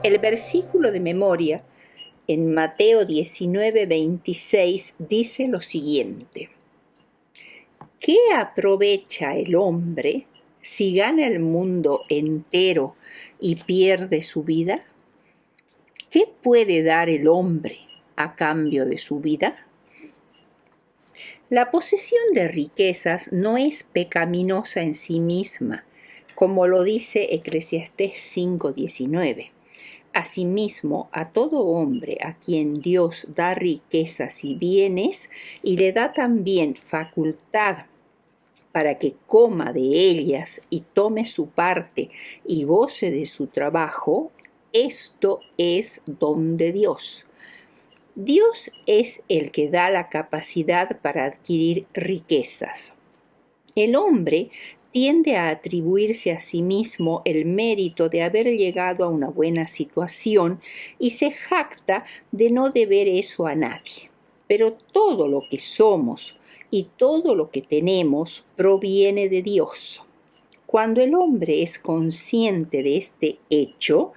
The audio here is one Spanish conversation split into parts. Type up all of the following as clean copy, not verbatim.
El versículo de memoria en Mateo 19:26 dice lo siguiente: ¿qué aprovecha el hombre si gana el mundo entero y pierde su vida? ¿Qué puede dar el hombre a cambio de su vida? La posesión de riquezas no es pecaminosa en sí misma, como lo dice Eclesiastés 5:19. Asimismo, a todo hombre a quien Dios da riquezas y bienes y le da también facultad para que coma de ellas y tome su parte y goce de su trabajo, esto es don de Dios. Dios es el que da la capacidad para adquirir riquezas. El hombre tiende a atribuirse a sí mismo el mérito de haber llegado a una buena situación y se jacta de no deber eso a nadie. Pero todo lo que somos y todo lo que tenemos proviene de Dios. Cuando el hombre es consciente de este hecho,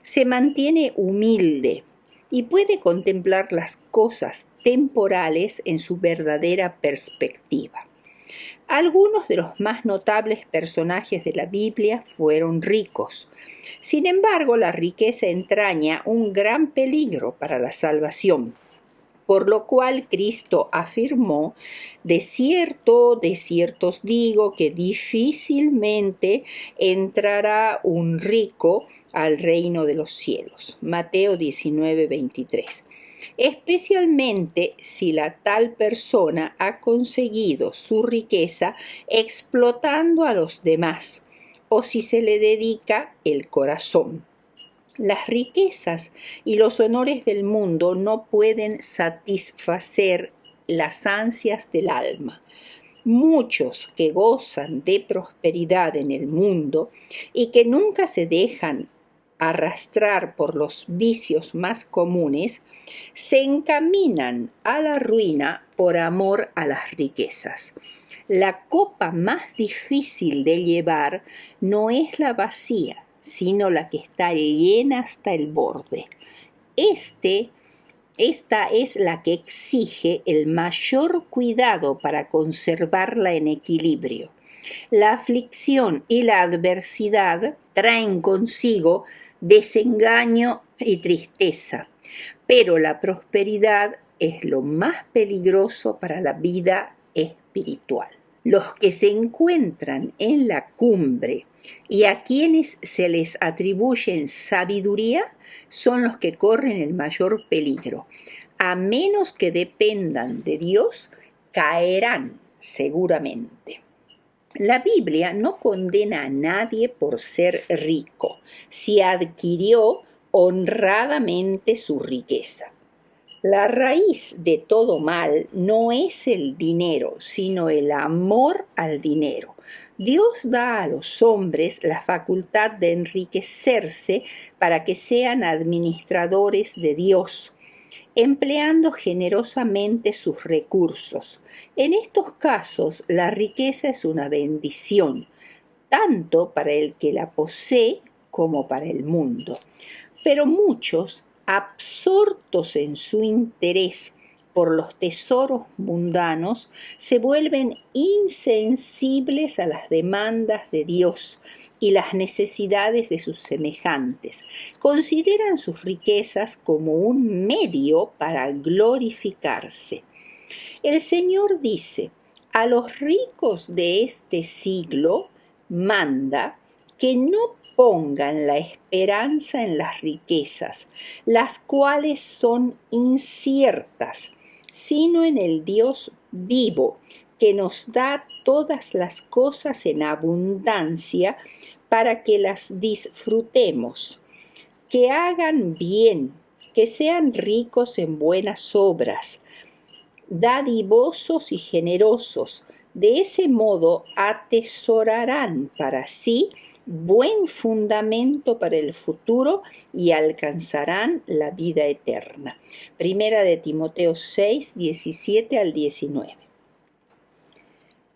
se mantiene humilde y puede contemplar las cosas temporales en su verdadera perspectiva. Algunos de los más notables personajes de la Biblia fueron ricos. Sin embargo, la riqueza entraña un gran peligro para la salvación, por lo cual Cristo afirmó: de cierto os digo que difícilmente entrará un rico al reino de los cielos. Mateo 19:23. Especialmente si la tal persona ha conseguido su riqueza explotando a los demás, o si se le dedica el corazón. Las riquezas y los honores del mundo no pueden satisfacer las ansias del alma. Muchos que gozan de prosperidad en el mundo y que nunca se dejan arrastrar por los vicios más comunes, se encaminan a la ruina por amor a las riquezas. La copa más difícil de llevar no es la vacía, sino la que está llena hasta el borde. Esta es la que exige el mayor cuidado para conservarla en equilibrio. La aflicción y la adversidad traen consigo desengaño y tristeza, pero la prosperidad es lo más peligroso para la vida espiritual. Los que se encuentran en la cumbre y a quienes se les atribuyen sabiduría son los que corren el mayor peligro. A menos que dependan de Dios, caerán seguramente. La Biblia no condena a nadie por ser rico, si adquirió honradamente su riqueza. La raíz de todo mal no es el dinero, sino el amor al dinero. Dios da a los hombres la facultad de enriquecerse para que sean administradores de Dios, empleando generosamente sus recursos. En estos casos, la riqueza es una bendición, tanto para el que la posee como para el mundo. Pero muchos, absortos en su interés por los tesoros mundanos, se vuelven insensibles a las demandas de Dios y las necesidades de sus semejantes. Consideran sus riquezas como un medio para glorificarse. El Señor dice: a los ricos de este siglo manda que no pongan la esperanza en las riquezas, las cuales son inciertas, sino en el Dios vivo, que nos da todas las cosas en abundancia para que las disfrutemos. Que hagan bien, que sean ricos en buenas obras, dadivosos y generosos. De ese modo atesorarán para sí buen fundamento para el futuro y alcanzarán la vida eterna. Primera de Timoteo 6, 17 al 19.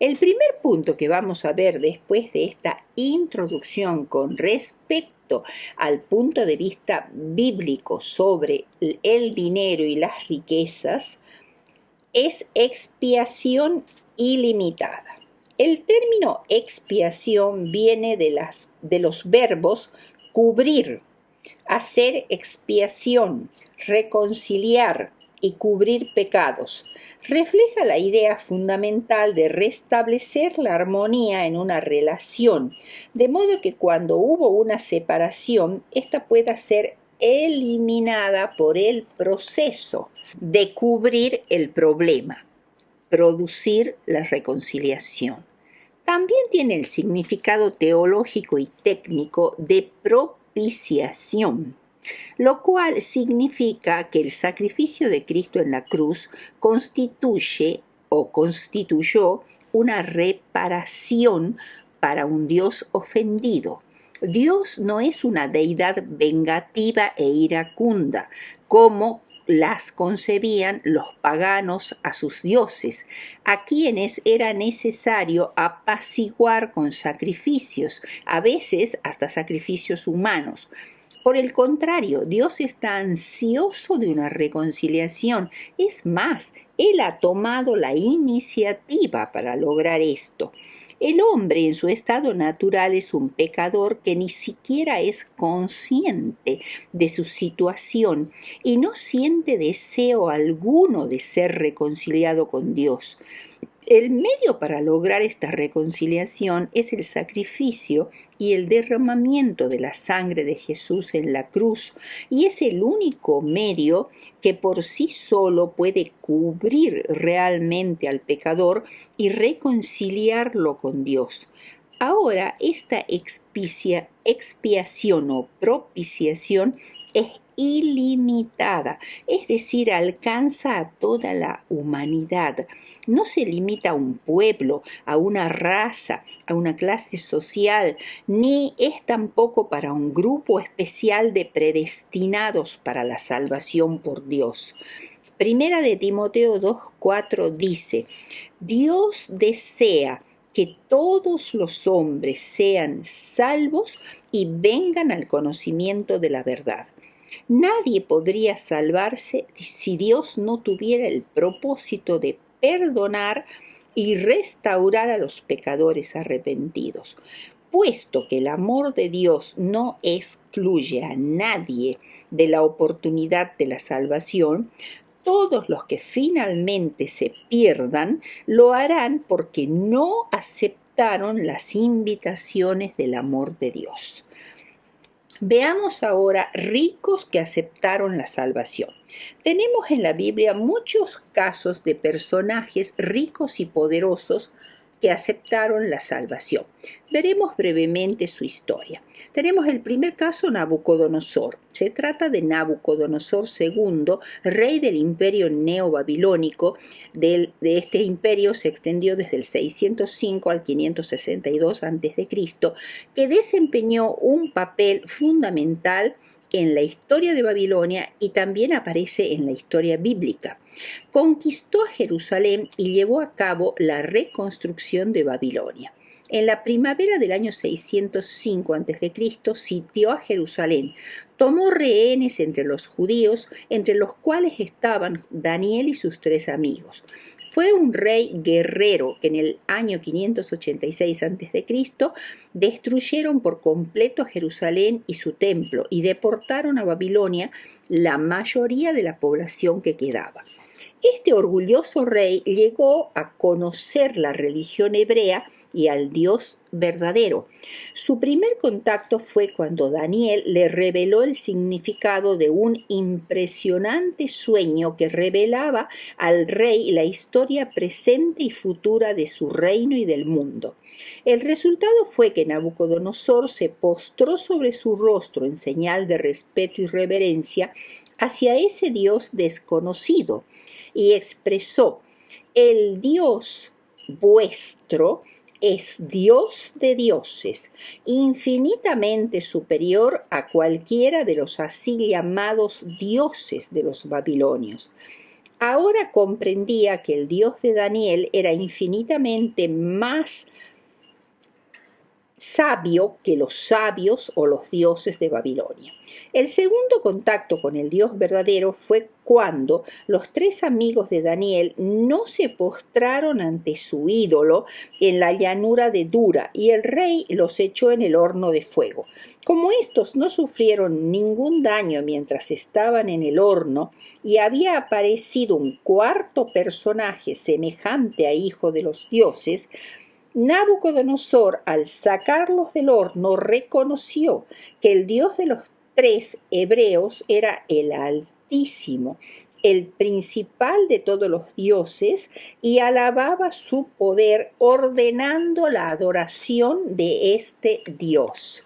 El primer punto que vamos a ver después de esta introducción con respecto al punto de vista bíblico sobre el dinero y las riquezas es expiación ilimitada. El término expiación viene de los verbos cubrir, hacer expiación, reconciliar y cubrir pecados. Refleja la idea fundamental de restablecer la armonía en una relación, de modo que cuando hubo una separación, ésta pueda ser eliminada por el proceso de cubrir el problema, producir la reconciliación. También tiene el significado teológico y técnico de propiciación, lo cual significa que el sacrificio de Cristo en la cruz constituye o constituyó una reparación para un Dios ofendido. Dios no es una deidad vengativa e iracunda, como las concebían los paganos a sus dioses, a quienes era necesario apaciguar con sacrificios, a veces hasta sacrificios humanos. Por el contrario, Dios está ansioso de una reconciliación. Es más, Él ha tomado la iniciativa para lograr esto. El hombre en su estado natural es un pecador que ni siquiera es consciente de su situación y no siente deseo alguno de ser reconciliado con Dios. El medio para lograr esta reconciliación es el sacrificio y el derramamiento de la sangre de Jesús en la cruz, y es el único medio que por sí solo puede cubrir realmente al pecador y reconciliarlo con Dios. Ahora, esta expiación o propiciación es ilimitada, es decir, alcanza a toda la humanidad. No se limita a un pueblo, a una raza, a una clase social, ni es tampoco para un grupo especial de predestinados para la salvación por Dios. Primera de Timoteo 2:4 dice: Dios desea que todos los hombres sean salvos y vengan al conocimiento de la verdad. Nadie podría salvarse si Dios no tuviera el propósito de perdonar y restaurar a los pecadores arrepentidos. Puesto que el amor de Dios no excluye a nadie de la oportunidad de la salvación, todos los que finalmente se pierdan lo harán porque no aceptaron las invitaciones del amor de Dios. Veamos ahora ricos que aceptaron la salvación. Tenemos en la Biblia muchos casos de personajes ricos y poderosos que aceptaron la salvación. Veremos brevemente su historia. Tenemos el primer caso, Nabucodonosor. Se trata de Nabucodonosor II, rey del imperio neobabilónico. De este imperio se extendió desde el 605 al 562 a.C., que desempeñó un papel fundamental en la historia de Babilonia y también aparece en la historia bíblica. Conquistó a Jerusalén y llevó a cabo la reconstrucción de Babilonia. En la primavera del año 605 a.C. sitió a Jerusalén. Tomó rehenes entre los judíos, entre los cuales estaban Daniel y sus 3 amigos. Fue un rey guerrero que en el año 586 a.C. destruyeron por completo a Jerusalén y su templo y deportaron a Babilonia la mayoría de la población que quedaba. Este orgulloso rey llegó a conocer la religión hebrea y al Dios verdadero. Su primer contacto fue cuando Daniel le reveló el significado de un impresionante sueño que revelaba al rey la historia presente y futura de su reino y del mundo. El resultado fue que Nabucodonosor se postró sobre su rostro en señal de respeto y reverencia hacia ese Dios desconocido y expresó: el Dios vuestro es Dios de dioses, infinitamente superior a cualquiera de los así llamados dioses de los babilonios. Ahora comprendía que el Dios de Daniel era infinitamente más sabio que los sabios o los dioses de Babilonia. El segundo contacto con el Dios verdadero fue cuando los tres amigos de Daniel no se postraron ante su ídolo en la llanura de Dura y el rey los echó en el horno de fuego. Como estos no sufrieron ningún daño mientras estaban en el horno y había aparecido un cuarto personaje semejante a hijo de los dioses, Nabucodonosor, al sacarlos del horno, reconoció que el Dios de los tres hebreos era el Altísimo, el principal de todos los dioses, y alababa su poder ordenando la adoración de este Dios.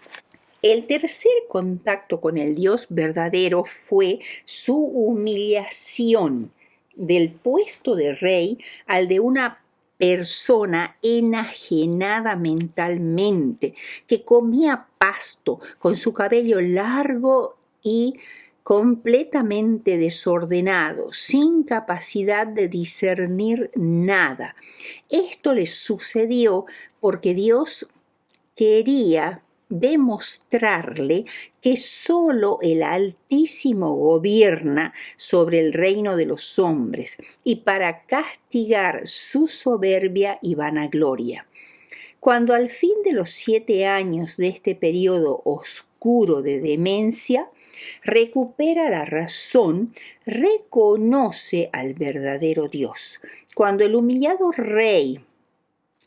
El tercer contacto con el Dios verdadero fue su humillación del puesto de rey al de una persona enajenada mentalmente, que comía pasto con su cabello largo y completamente desordenado, sin capacidad de discernir nada. Esto le sucedió porque Dios quería demostrarle que solo el Altísimo gobierna sobre el reino de los hombres y para castigar su soberbia y vanagloria. Cuando al fin de los 7 años de este periodo oscuro de demencia recupera la razón, reconoce al verdadero Dios. Cuando el humillado rey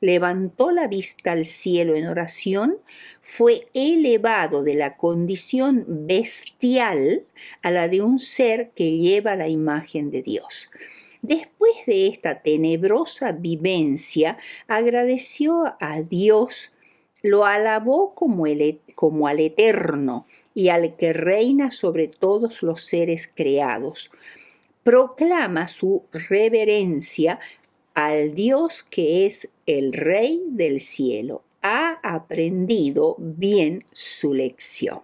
levantó la vista al cielo en oración, fue elevado de la condición bestial a la de un ser que lleva la imagen de Dios. Después de esta tenebrosa vivencia, agradeció a Dios, lo alabó como al Eterno y al que reina sobre todos los seres creados. Proclama su reverencia al Dios que es el Rey del cielo. Ha aprendido bien su lección.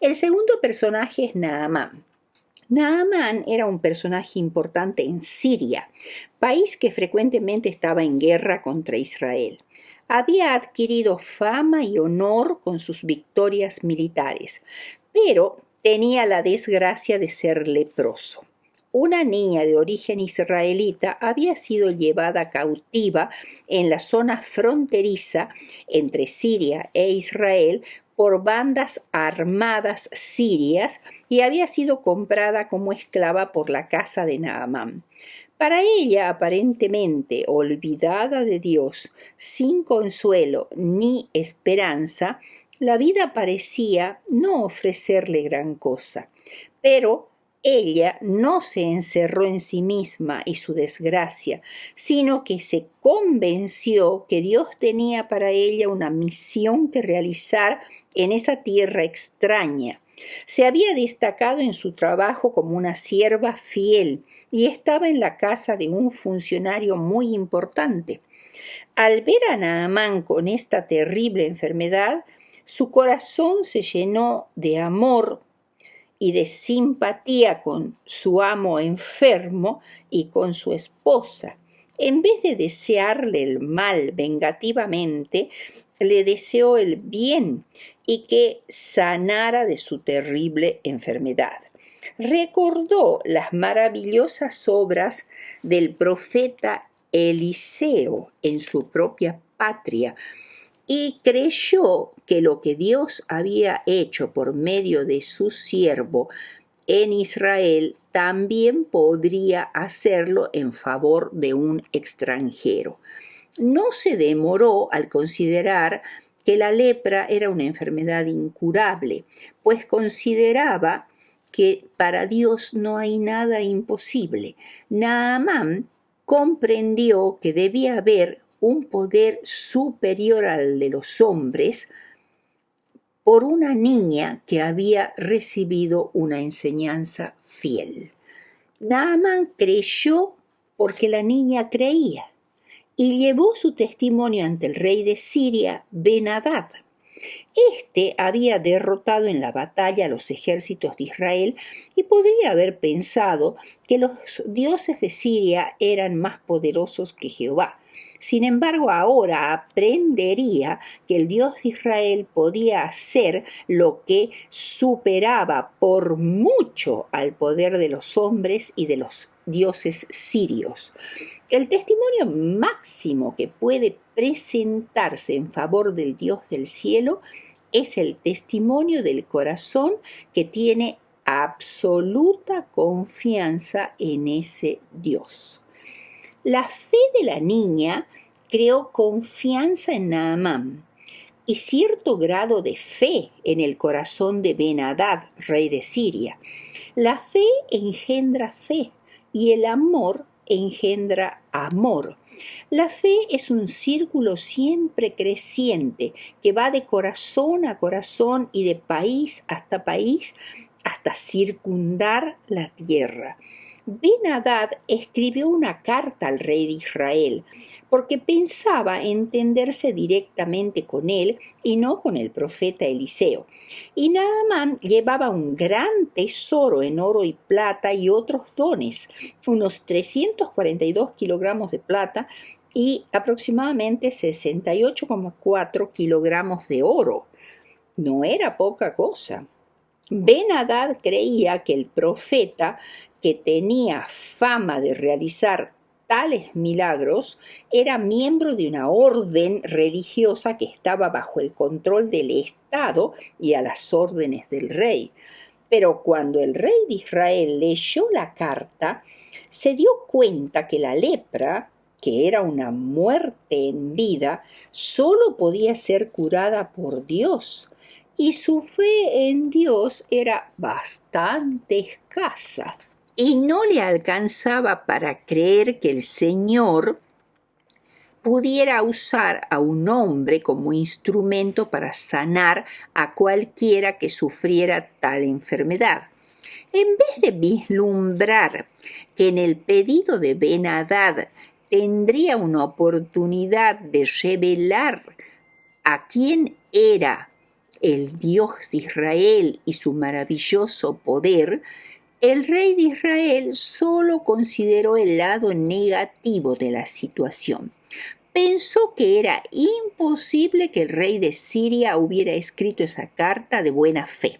El segundo personaje es Naamán. Naamán era un personaje importante en Siria, país que frecuentemente estaba en guerra contra Israel. Había adquirido fama y honor con sus victorias militares, pero tenía la desgracia de ser leproso. Una niña de origen israelita había sido llevada cautiva en la zona fronteriza entre Siria e Israel por bandas armadas sirias y había sido comprada como esclava por la casa de Naamán. Para ella, aparentemente olvidada de Dios, sin consuelo ni esperanza, la vida parecía no ofrecerle gran cosa, pero ella no se encerró en sí misma y su desgracia, sino que se convenció que Dios tenía para ella una misión que realizar en esa tierra extraña. Se había destacado en su trabajo como una sierva fiel y estaba en la casa de un funcionario muy importante. Al ver a Naamán con esta terrible enfermedad, su corazón se llenó de amor y de simpatía con su amo enfermo y con su esposa. En vez de desearle el mal vengativamente, le deseó el bien y que sanara de su terrible enfermedad. Recordó las maravillosas obras del profeta Eliseo en su propia patria y creyó que lo que Dios había hecho por medio de su siervo en Israel también podría hacerlo en favor de un extranjero. No se demoró al considerar que la lepra era una enfermedad incurable, pues consideraba que para Dios no hay nada imposible. Naamán comprendió que debía haber un poder superior al de los hombres por una niña que había recibido una enseñanza fiel. Naamán creyó porque la niña creía y llevó su testimonio ante el rey de Siria, Ben-Hadad. Este había derrotado en la batalla a los ejércitos de Israel y podría haber pensado que los dioses de Siria eran más poderosos que Jehová. Sin embargo, ahora aprendería que el Dios de Israel podía hacer lo que superaba por mucho al poder de los hombres y de los dioses sirios. El testimonio máximo que puede presentarse en favor del Dios del cielo es el testimonio del corazón que tiene absoluta confianza en ese Dios. La fe de la niña creó confianza en Naamán y cierto grado de fe en el corazón de Ben-Hadad, rey de Siria. La fe engendra fe y el amor engendra amor. La fe es un círculo siempre creciente que va de corazón a corazón y de país hasta circundar la tierra. Ben-Hadad escribió una carta al rey de Israel porque pensaba entenderse directamente con él y no con el profeta Eliseo. Y Naamán llevaba un gran tesoro en oro y plata y otros dones, unos 342 kilogramos de plata y aproximadamente 68,4 kilogramos de oro. No era poca cosa. Ben-Hadad creía que el profeta, que tenía fama de realizar tales milagros, era miembro de una orden religiosa que estaba bajo el control del Estado y a las órdenes del rey. Pero cuando el rey de Israel leyó la carta, se dio cuenta que la lepra, que era una muerte en vida, solo podía ser curada por Dios, y su fe en Dios era bastante escasa. Y no le alcanzaba para creer que el Señor pudiera usar a un hombre como instrumento para sanar a cualquiera que sufriera tal enfermedad. En vez de vislumbrar que en el pedido de Ben-Hadad tendría una oportunidad de revelar a quién era el Dios de Israel y su maravilloso poder, el rey de Israel solo consideró el lado negativo de la situación. Pensó que era imposible que el rey de Siria hubiera escrito esa carta de buena fe,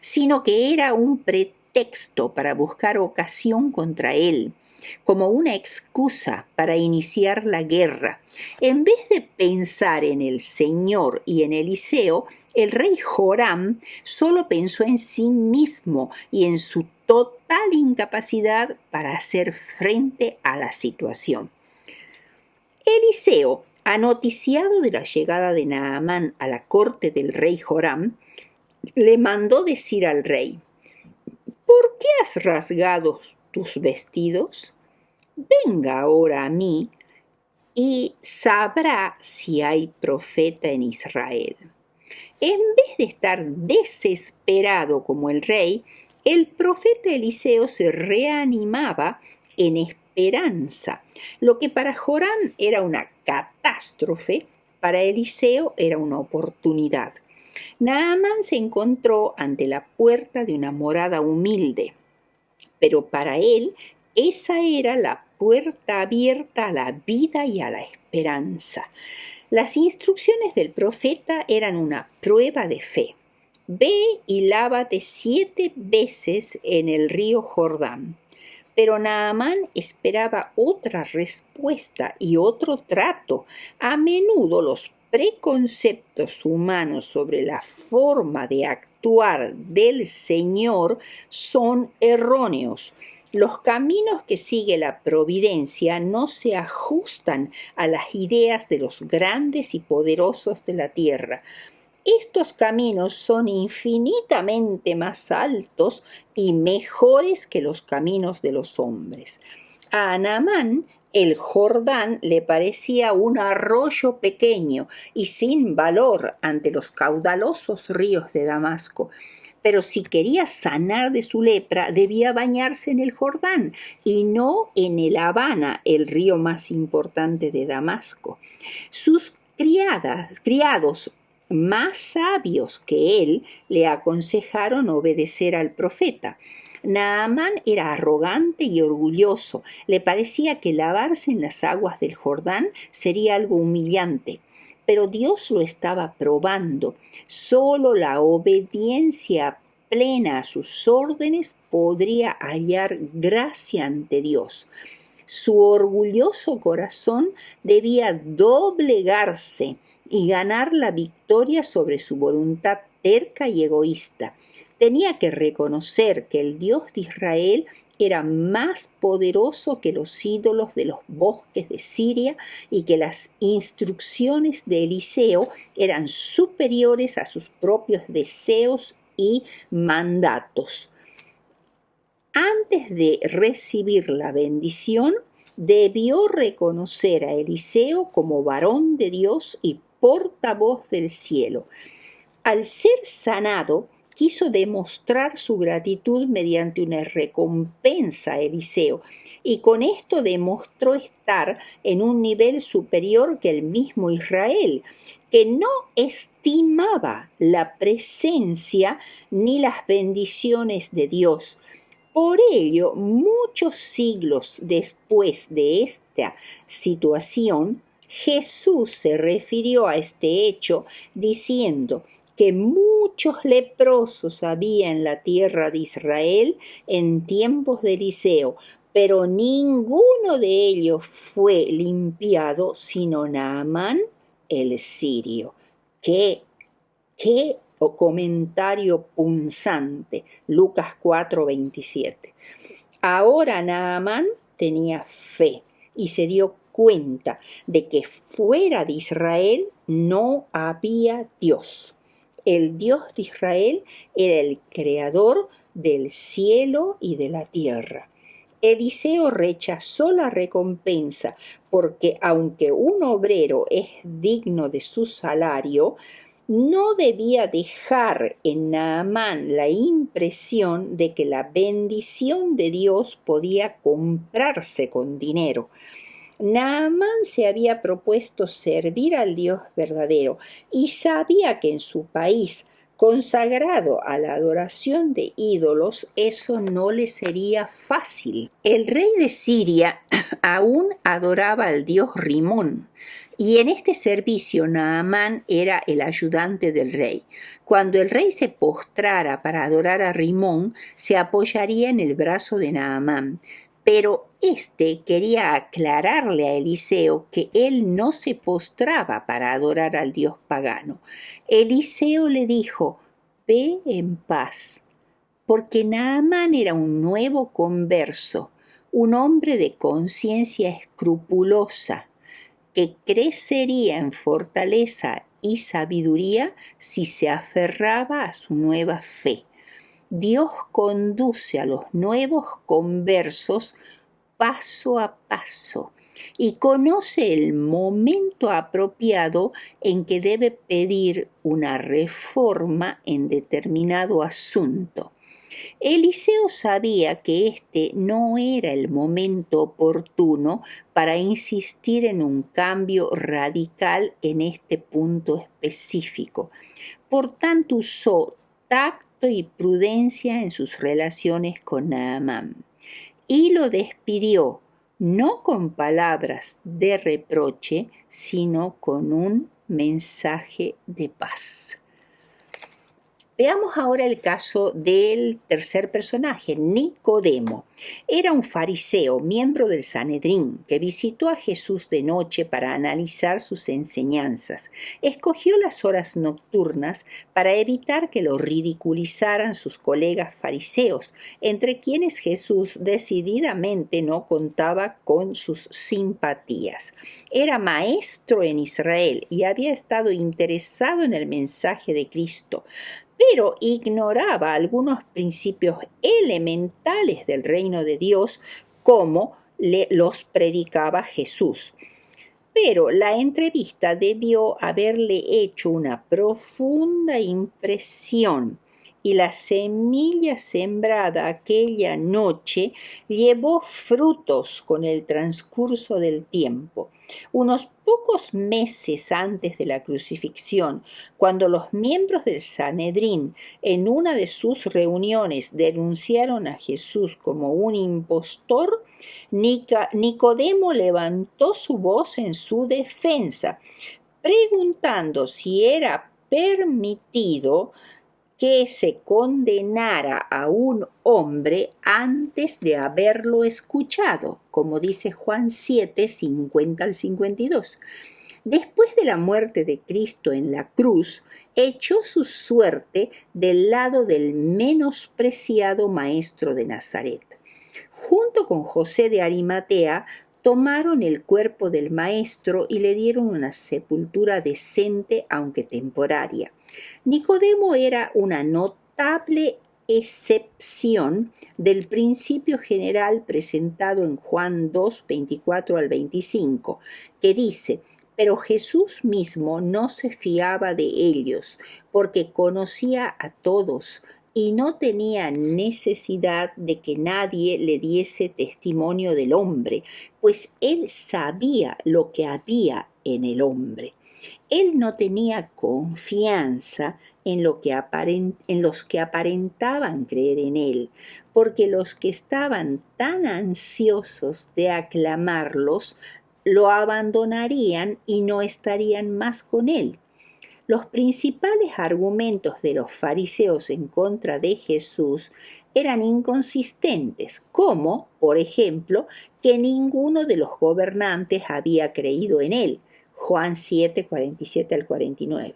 sino que era un pretexto para buscar ocasión contra él, como una excusa para iniciar la guerra. En vez de pensar en el Señor y en Eliseo, el rey Joram solo pensó en sí mismo y en su total incapacidad para hacer frente a la situación. Eliseo, anoticiado de la llegada de Naamán a la corte del rey Joram, le mandó decir al rey: ¿por qué has rasgado tus vestidos? Venga ahora a mí y sabrá si hay profeta en Israel. En vez de estar desesperado como el rey, el profeta Eliseo se reanimaba en esperanza. Lo que para Joram era una catástrofe, para Eliseo era una oportunidad. Naamán se encontró ante la puerta de una morada humilde, pero para él esa era la puerta abierta a la vida y a la esperanza. Las instrucciones del profeta eran una prueba de fe. Ve y lávate 7 veces en el río Jordán. Pero Naamán esperaba otra respuesta y otro trato. A menudo los preconceptos humanos sobre la forma de actuar del Señor son erróneos. Los caminos que sigue la providencia no se ajustan a las ideas de los grandes y poderosos de la tierra. Estos caminos son infinitamente más altos y mejores que los caminos de los hombres. A Naamán el Jordán le parecía un arroyo pequeño y sin valor ante los caudalosos ríos de Damasco. Pero si quería sanar de su lepra, debía bañarse en el Jordán y no en el Habana, el río más importante de Damasco. Sus criados más sabios que él le aconsejaron obedecer al profeta. Naamán era arrogante y orgulloso. Le parecía que lavarse en las aguas del Jordán sería algo humillante. Pero Dios lo estaba probando. Solo la obediencia plena a sus órdenes podría hallar gracia ante Dios. Su orgulloso corazón debía doblegarse y ganar la victoria sobre su voluntad terca y egoísta. Tenía que reconocer que el Dios de Israel era más poderoso que los ídolos de los bosques de Siria y que las instrucciones de Eliseo eran superiores a sus propios deseos y mandatos. Antes de recibir la bendición, debió reconocer a Eliseo como varón de Dios y portavoz del cielo. Al ser sanado, quiso demostrar su gratitud mediante una recompensa a Eliseo, y con esto demostró estar en un nivel superior que el mismo Israel, que no estimaba la presencia ni las bendiciones de Dios. Por ello, muchos siglos después de esta situación, Jesús se refirió a este hecho diciendo que muchos leprosos había en la tierra de Israel en tiempos de Eliseo, pero ninguno de ellos fue limpiado sino Naamán el sirio. ¡Qué comentario punzante! Lucas 4:27. Ahora Naamán tenía fe y se dio cuenta de que fuera de Israel no había Dios. El Dios de Israel era el creador del cielo y de la tierra. Eliseo rechazó la recompensa porque aunque un obrero es digno de su salario, no debía dejar en Naamán la impresión de que la bendición de Dios podía comprarse con dinero. Naamán se había propuesto servir al Dios verdadero y sabía que en su país, consagrado a la adoración de ídolos, eso no le sería fácil. El rey de Siria aún adoraba al dios Rimón, y en este servicio Naamán era el ayudante del rey. Cuando el rey se postrara para adorar a Rimón, se apoyaría en el brazo de Naamán. Pero éste quería aclararle a Eliseo que él no se postraba para adorar al dios pagano. Eliseo le dijo: «Ve en paz», porque Naamán era un nuevo converso, un hombre de conciencia escrupulosa, que crecería en fortaleza y sabiduría si se aferraba a su nueva fe. Dios conduce a los nuevos conversos paso a paso y conoce el momento apropiado en que debe pedir una reforma en determinado asunto. Eliseo sabía que este no era el momento oportuno para insistir en un cambio radical en este punto específico. Por tanto, usó tacto y prudencia en sus relaciones con Naamán y lo despidió, no con palabras de reproche, sino con un mensaje de paz. Veamos ahora el caso del tercer personaje, Nicodemo. Era un fariseo, miembro del Sanedrín, que visitó a Jesús de noche para analizar sus enseñanzas. Escogió las horas nocturnas para evitar que lo ridiculizaran sus colegas fariseos, entre quienes Jesús decididamente no contaba con sus simpatías. Era maestro en Israel y había estado interesado en el mensaje de Cristo, pero ignoraba algunos principios elementales del reino de Dios como los predicaba Jesús. Pero la entrevista debió haberle hecho una profunda impresión y la semilla sembrada aquella noche llevó frutos con el transcurso del tiempo. Unos pocos meses antes de la crucifixión, cuando los miembros del Sanedrín en una de sus reuniones denunciaron a Jesús como un impostor, Nicodemo levantó su voz en su defensa, preguntando si era permitido que se condenara a un hombre antes de haberlo escuchado, como dice Juan 7, 50 al 52. Después de la muerte de Cristo en la cruz, echó su suerte del lado del menospreciado maestro de Nazaret. Junto con José de Arimatea, tomaron el cuerpo del maestro y le dieron una sepultura decente, aunque temporaria. Nicodemo era una notable excepción del principio general presentado en Juan 2, 24 al 25, que dice: pero Jesús mismo no se fiaba de ellos, porque conocía a todos y no tenía necesidad de que nadie le diese testimonio del hombre, pues él sabía lo que había en el hombre. Él no tenía confianza en los que aparentaban creer en él, porque los que estaban tan ansiosos de aclamarlos lo abandonarían y no estarían más con él. Los principales argumentos de los fariseos en contra de Jesús eran inconsistentes, como, por ejemplo, que ninguno de los gobernantes había creído en él, Juan 7, 47 al 49,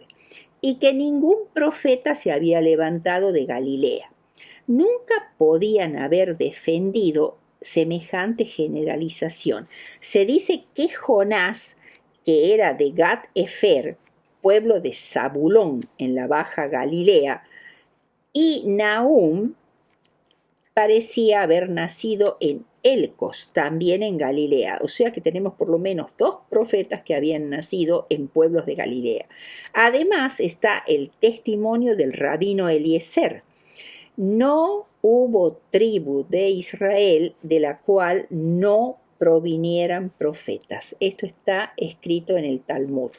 y que ningún profeta se había levantado de Galilea. Nunca podían haber defendido semejante generalización. Se dice que Jonás, que era de Gat-Efer, pueblo de Zabulón en la Baja Galilea, y Nahum parecía haber nacido en Elcos, también en Galilea. O sea que tenemos por lo menos 2 profetas que habían nacido en pueblos de Galilea. Además está el testimonio del rabino Eliezer. No hubo tribu de Israel de la cual no provinieran profetas. Esto está escrito en el Talmud.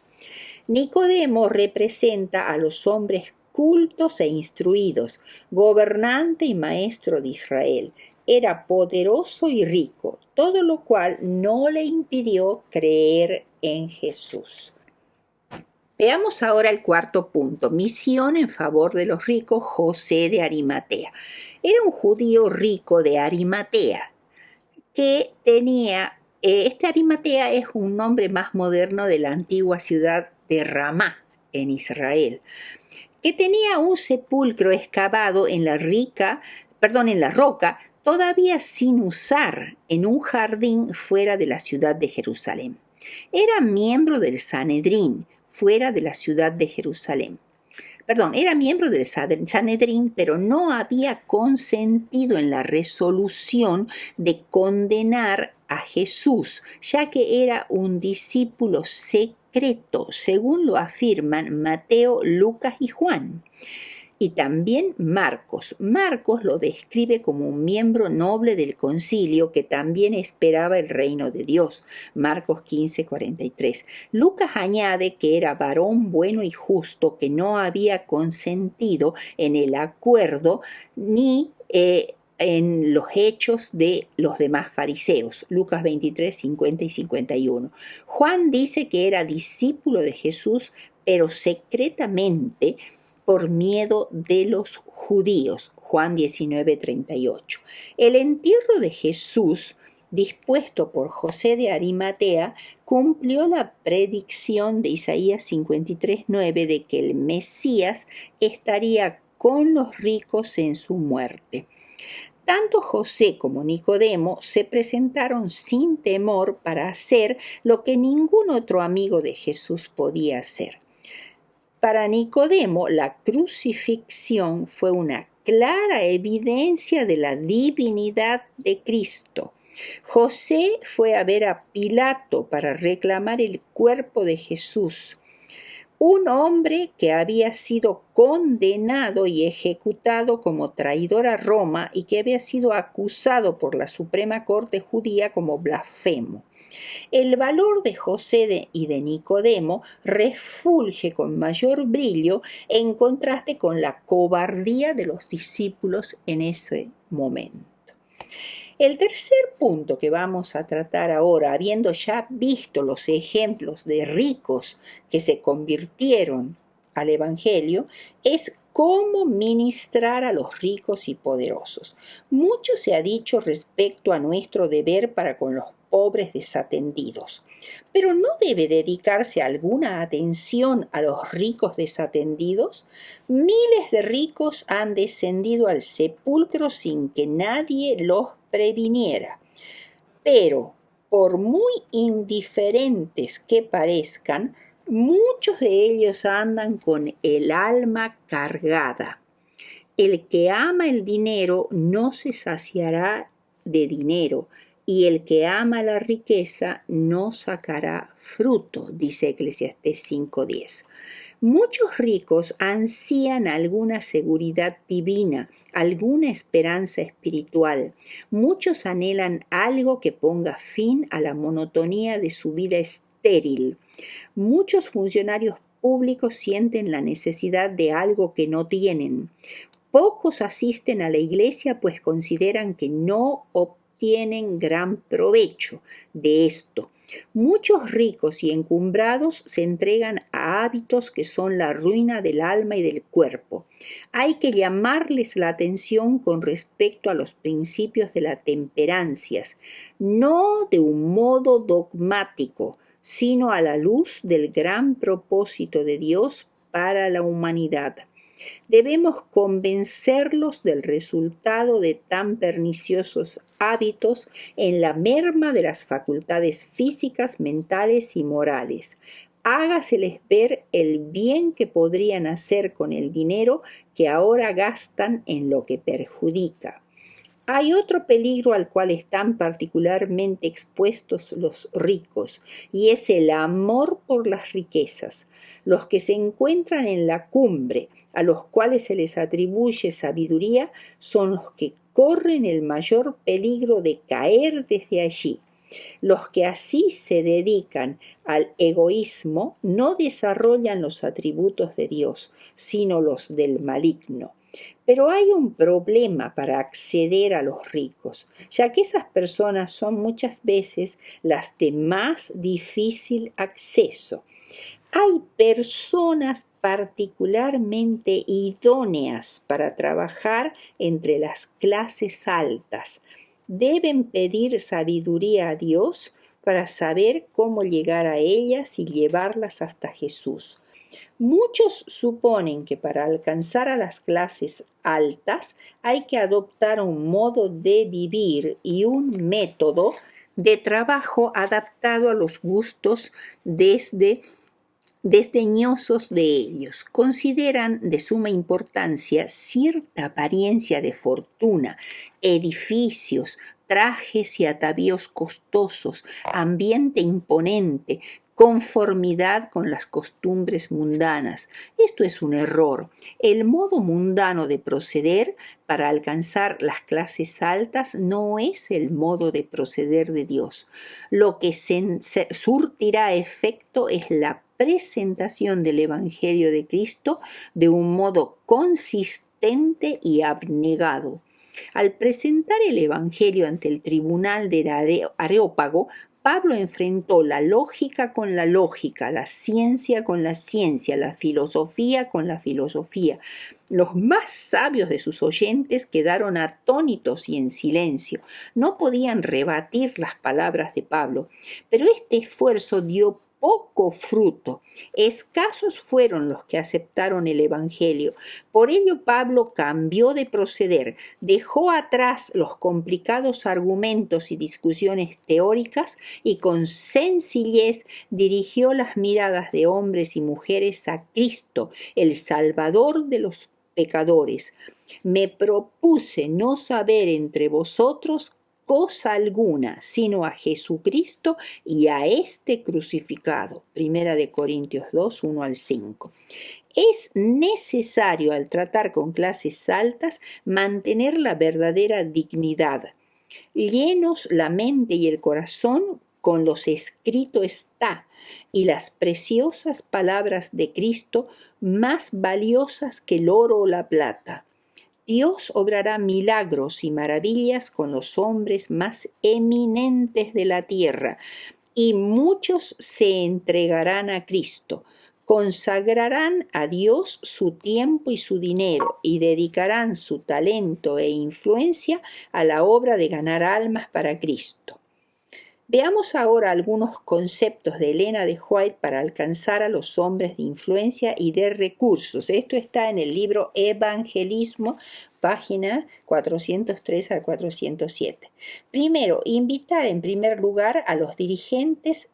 Nicodemo representa a los hombres cultos e instruidos, gobernante y maestro de Israel. Era poderoso y rico, todo lo cual no le impidió creer en Jesús. Veamos ahora el cuarto punto: misión en favor de los ricos, José de Arimatea. Era un judío rico de Arimatea que tenía, Arimatea es un nombre más moderno de la antigua ciudad de Ramá, en Israel, que tenía un sepulcro excavado en la roca, todavía sin usar, en un jardín fuera de la ciudad de Jerusalén. Era miembro del Sanedrín, fuera de la ciudad de Jerusalén. Era miembro del Sanedrín, pero no había consentido en la resolución de condenar a Jesús, ya que era un discípulo secreto, según lo afirman Mateo, Lucas y Juan. Y también Marcos. Marcos lo describe como un miembro noble del concilio que también esperaba el reino de Dios. Marcos 15, 43. Lucas añade que era varón bueno y justo, que no había consentido en el acuerdo ni en los hechos de los demás fariseos. Lucas 23, 50 y 51. Juan dice que era discípulo de Jesús, pero secretamente, por miedo de los judíos. Juan 19, 38. El entierro de Jesús, dispuesto por José de Arimatea, cumplió la predicción de Isaías 53, 9 de que el Mesías estaría con los ricos en su muerte. Tanto José como Nicodemo se presentaron sin temor para hacer lo que ningún otro amigo de Jesús podía hacer. Para Nicodemo, la crucifixión fue una clara evidencia de la divinidad de Cristo. José fue a ver a Pilato para reclamar el cuerpo de Jesús. Un hombre que había sido condenado y ejecutado como traidor a Roma y que había sido acusado por la Suprema Corte judía como blasfemo. El valor de José y de Nicodemo refulge con mayor brillo en contraste con la cobardía de los discípulos en ese momento. El tercer punto que vamos a tratar ahora, habiendo ya visto los ejemplos de ricos que se convirtieron al Evangelio, es cómo ministrar a los ricos y poderosos. Mucho se ha dicho respecto a nuestro deber para con los pobres desatendidos, pero ¿no debe dedicarse alguna atención a los ricos desatendidos? Miles de ricos han descendido al sepulcro sin que nadie los previniera. Pero, por muy indiferentes que parezcan, muchos de ellos andan con el alma cargada. El que ama el dinero no se saciará de dinero, y el que ama la riqueza no sacará fruto, dice Eclesiastés 5:10. Muchos ricos ansían alguna seguridad divina, alguna esperanza espiritual. Muchos anhelan algo que ponga fin a la monotonía de su vida estéril. Muchos funcionarios públicos sienten la necesidad de algo que no tienen. Pocos asisten a la iglesia pues consideran que no obtienen gran provecho de esto. Muchos ricos y encumbrados se entregan a hábitos que son la ruina del alma y del cuerpo. Hay que llamarles la atención con respecto a los principios de la temperancia, no de un modo dogmático, sino a la luz del gran propósito de Dios para la humanidad. Debemos convencerlos del resultado de tan perniciosos hábitos en la merma de las facultades físicas, mentales y morales. Hágaseles ver el bien que podrían hacer con el dinero que ahora gastan en lo que perjudica. Hay otro peligro al cual están particularmente expuestos los ricos, y es el amor por las riquezas. Los que se encuentran en la cumbre, a los cuales se les atribuye sabiduría, son los que corren el mayor peligro de caer desde allí. Los que así se dedican al egoísmo no desarrollan los atributos de Dios, sino los del maligno. Pero hay un problema para acceder a los ricos, ya que esas personas son muchas veces las de más difícil acceso. Hay personas particularmente idóneas para trabajar entre las clases altas. Deben pedir sabiduría a Dios para saber cómo llegar a ellas y llevarlas hasta Jesús. Muchos suponen que para alcanzar a las clases altas hay que adoptar un modo de vivir y un método de trabajo adaptado a los gustos desdeñosos de ellos. Consideran de suma importancia cierta apariencia de fortuna, edificios, trajes y atavíos costosos, ambiente imponente, conformidad con las costumbres mundanas. Esto es un error. El modo mundano de proceder para alcanzar las clases altas no es el modo de proceder de Dios. Lo que surtirá efecto es la presentación del Evangelio de Cristo de un modo consistente y abnegado. Al presentar el Evangelio ante el tribunal del Areópago, Pablo enfrentó la lógica con la lógica, la ciencia con la ciencia, la filosofía con la filosofía. Los más sabios de sus oyentes quedaron atónitos y en silencio. No podían rebatir las palabras de Pablo, pero este esfuerzo dio poco fruto. Escasos fueron los que aceptaron el Evangelio. Por ello Pablo cambió de proceder, dejó atrás los complicados argumentos y discusiones teóricas y con sencillez dirigió las miradas de hombres y mujeres a Cristo, el Salvador de los pecadores. Me propuse no saber entre vosotros cosa alguna, sino a Jesucristo y a este crucificado. Primera de Corintios 2, 1 al 5. Es necesario al tratar con clases altas mantener la verdadera dignidad. Llenos la mente y el corazón con los escrito está y las preciosas palabras de Cristo más valiosas que el oro o la plata. Dios obrará milagros y maravillas con los hombres más eminentes de la tierra, y muchos se entregarán a Cristo, consagrarán a Dios su tiempo y su dinero, y dedicarán su talento e influencia a la obra de ganar almas para Cristo. Veamos ahora algunos conceptos de Elena de White para alcanzar a los hombres de influencia y de recursos. Esto está en el libro Evangelismo, página 403 al 407. Primero, invitar en primer lugar a los dirigentes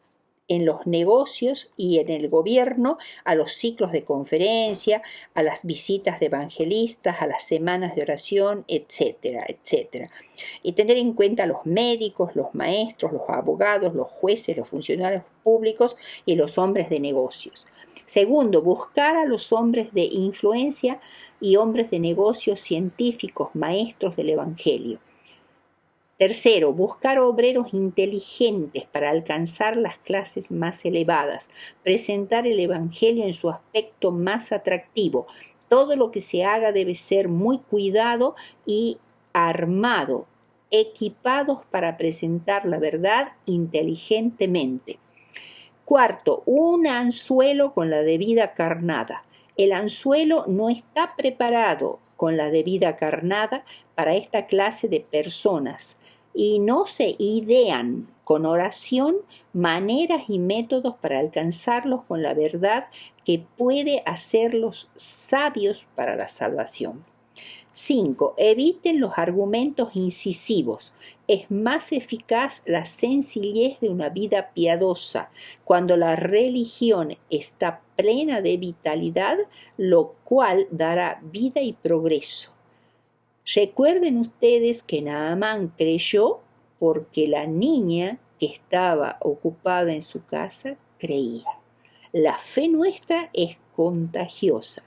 en los negocios y en el gobierno, a los ciclos de conferencia, a las visitas de evangelistas, a las semanas de oración, etcétera, etcétera. Y tener en cuenta a los médicos, los maestros, los abogados, los jueces, los funcionarios públicos y los hombres de negocios. Segundo, buscar a los hombres de influencia y hombres de negocios, científicos, maestros del Evangelio. Tercero, buscar obreros inteligentes para alcanzar las clases más elevadas, presentar el Evangelio en su aspecto más atractivo. Todo lo que se haga debe ser muy cuidado y armado, equipados para presentar la verdad inteligentemente. Cuarto, un anzuelo con la debida carnada. El anzuelo no está preparado con la debida carnada para esta clase de personas y no se idean con oración maneras y métodos para alcanzarlos con la verdad que puede hacerlos sabios para la salvación. 5. Eviten los argumentos incisivos. Es más eficaz la sencillez de una vida piadosa cuando la religión está plena de vitalidad, lo cual dará vida y progreso. Recuerden ustedes que Naamán creyó porque la niña que estaba ocupada en su casa creía. La fe nuestra es contagiosa.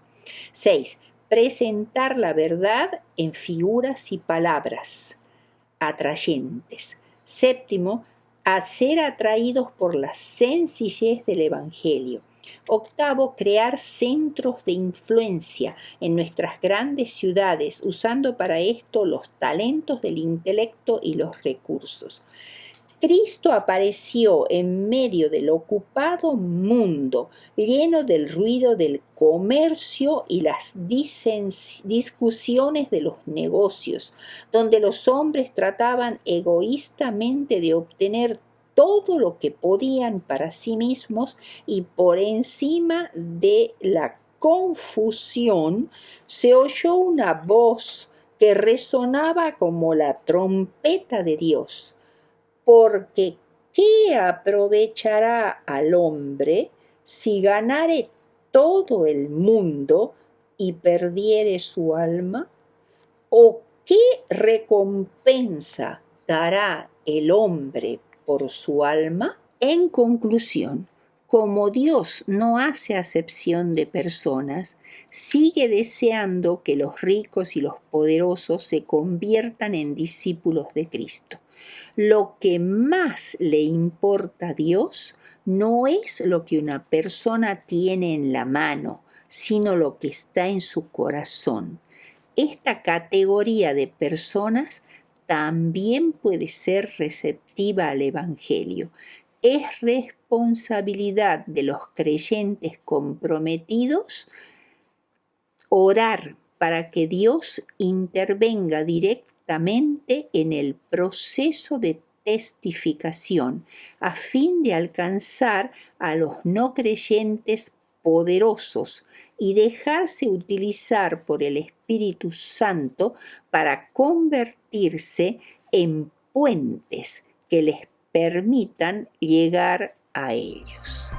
6. Presentar la verdad en figuras y palabras atrayentes. 7. A ser atraídos por la sencillez del Evangelio. 8. Crear centros de influencia en nuestras grandes ciudades, usando para esto los talentos del intelecto y los recursos. Cristo apareció en medio del ocupado mundo, lleno del ruido del comercio y las discusiones de los negocios, donde los hombres trataban egoístamente de obtener todo lo que podían para sí mismos, y por encima de la confusión se oyó una voz que resonaba como la trompeta de Dios. Porque ¿qué aprovechará al hombre si ganare todo el mundo y perdiere su alma? ¿O qué recompensa dará el hombre por su alma? En conclusión, como Dios no hace acepción de personas, sigue deseando que los ricos y los poderosos se conviertan en discípulos de Cristo. Lo que más le importa a Dios no es lo que una persona tiene en la mano, sino lo que está en su corazón. Esta categoría de personas también puede ser receptiva al Evangelio. Es responsabilidad de los creyentes comprometidos orar para que Dios intervenga directamente en el proceso de testificación, a fin de alcanzar a los no creyentes poderosos y dejarse utilizar por el Espíritu Santo para convertirse en puentes que les permitan llegar a ellos.